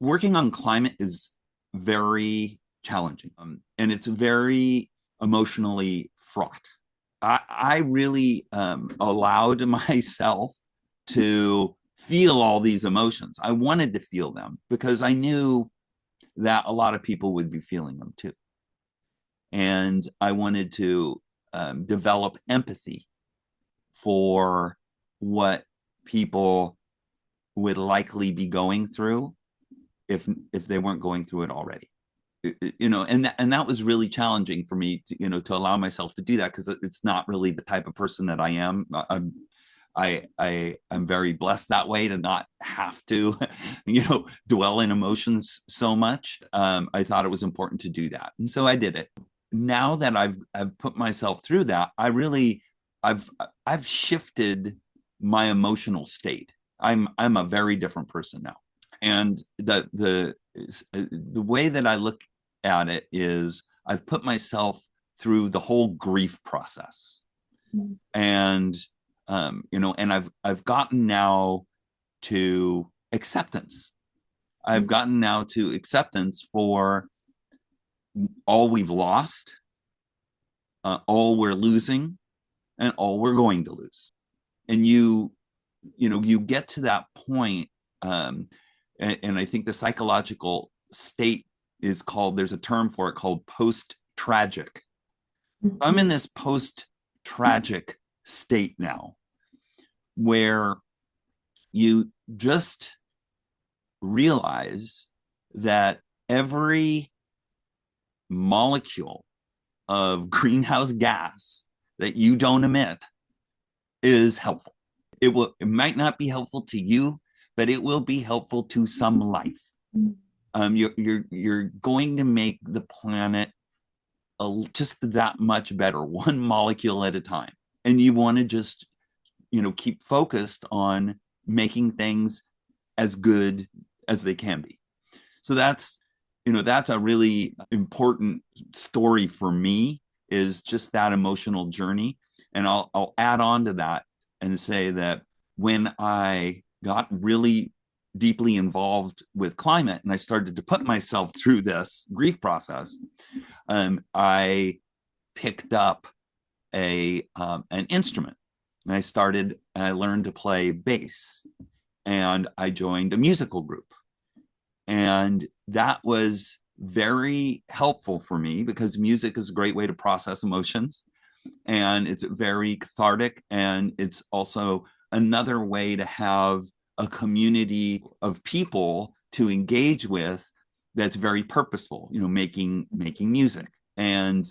Working on climate is very challenging, and it's very emotionally fraught. I really allowed myself to feel all these emotions. I wanted to feel them because I knew that a lot of people would be feeling them too. And I wanted to develop empathy for what people would likely be going through if they weren't going through it already. And that was really challenging for me to allow myself to do that, because it's not really the type of person that I am. I'm very blessed that way, to not have to dwell in emotions so much. I thought it was important to do that, and so I did it. Now that I've put myself through that, I've shifted my emotional state. I'm a very different person now, and the way that I look at it is I've put myself through the whole grief process, and and I've gotten now to acceptance. I've gotten now to acceptance for all we've lost, all we're losing, and all we're going to lose. And you get to that point, and I think the psychological state is called, there's a term for it called post-tragic. I'm in this post-tragic state now, where you just realize that every molecule of greenhouse gas that you don't emit is helpful. It might not be helpful to you, but it will be helpful to some life. You're going to make the planet just that much better, one molecule at a time. And you want to just keep focused on making things as good as they can be. So that's a really important story for me, is just that emotional journey. And I'll add on to that and say that when I got really deeply involved with climate and I started to put myself through this grief process, I picked up an instrument, and I learned to play bass, and I joined a musical group. And that was very helpful for me, because music is a great way to process emotions, and it's very cathartic, and it's also another way to have a community of people to engage with that's very purposeful, making music. And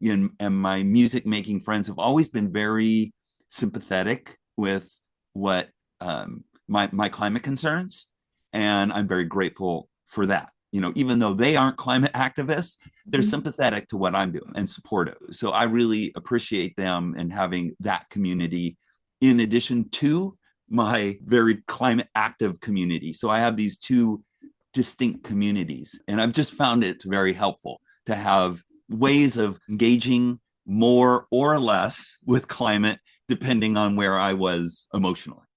my music making friends have always been very sympathetic with what my climate concerns, and I'm very grateful for that. Even though they aren't climate activists, they're sympathetic to what I'm doing and supportive. So I really appreciate them and having that community in addition to my very climate active community. So I have these two distinct communities, and I've just found it very helpful to have ways of engaging more or less with climate, depending on where I was emotionally.